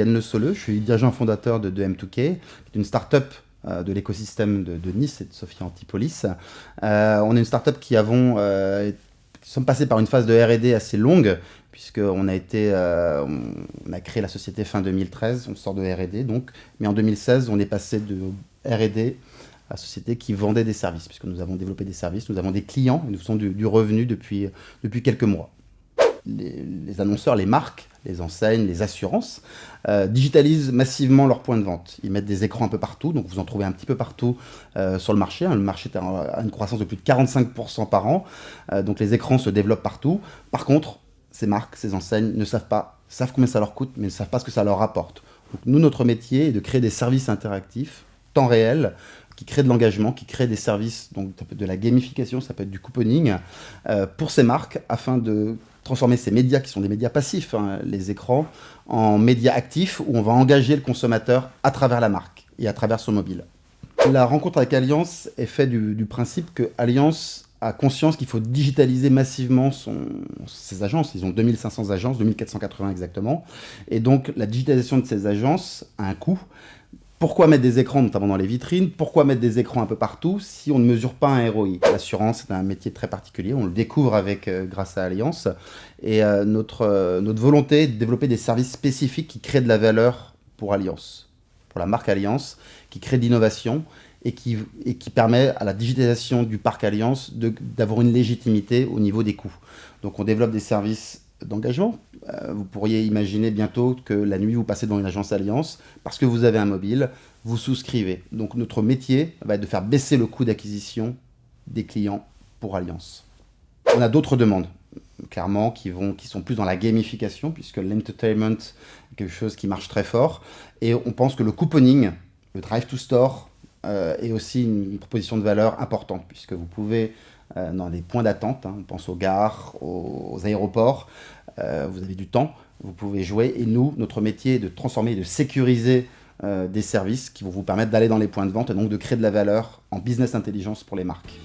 Yann Le Solleux, je suis dirigeant fondateur de M2K, qui est une start-up de l'écosystème de Nice et de Sophia Antipolis. On est une start-up qui sommes passés par une phase de R&D assez longue, puisqu'on on a créé la société fin 2013, on sort de R&D donc, mais en 2016, on est passé de R&D à la société qui vendait des services, puisque nous avons développé des services, nous avons des clients, et nous faisons du revenu depuis quelques mois. Les annonceurs, les marques, les enseignes, les assurances digitalisent massivement leurs points de vente. Ils mettent des écrans un peu partout, donc vous en trouvez un petit peu partout sur le marché. Le marché a une croissance de plus de 45% par an, donc les écrans se développent partout. Par contre, ces marques, ces enseignes ne savent pas, savent combien ça leur coûte, mais ne savent pas ce que ça leur rapporte. Donc nous, notre métier est de créer des services interactifs, temps réel, qui créent de l'engagement, qui créent des services, donc ça peut être de la gamification, ça peut être du couponing, pour ces marques, afin de transformer ces médias, qui sont des médias passifs, hein, les écrans, en médias actifs, où on va engager le consommateur à travers la marque et à travers son mobile. La rencontre avec Allianz est faite du principe que Allianz a conscience qu'il faut digitaliser massivement ses agences. Ils ont 2500 agences, 2480 exactement. Et donc, la digitalisation de ces agences a un coût. Pourquoi mettre des écrans, notamment dans les vitrines? Pourquoi mettre des écrans un peu partout si on ne mesure pas un ROI? L'assurance, c'est un métier très particulier. On le découvre grâce à Allianz. Et notre volonté est de développer des services spécifiques qui créent de la valeur pour Allianz, pour la marque Allianz, qui crée de l'innovation et qui permet à la digitalisation du parc Allianz d'avoir une légitimité au niveau des coûts. Donc on développe des services d'engagement. Vous pourriez imaginer bientôt que la nuit, vous passez dans une agence Allianz parce que vous avez un mobile, vous souscrivez. Donc notre métier va être de faire baisser le coût d'acquisition des clients pour Allianz. On a d'autres demandes, clairement, qui sont plus dans la gamification, puisque l'entertainment est quelque chose qui marche très fort. Et on pense que le couponing, le drive to store, est aussi une proposition de valeur importante, puisque vous pouvez, dans des points d'attente, hein, on pense aux gares, aux aéroports, vous avez du temps, vous pouvez jouer. Et nous, notre métier est de transformer et de sécuriser des services qui vont vous permettre d'aller dans les points de vente et donc de créer de la valeur en business intelligence pour les marques.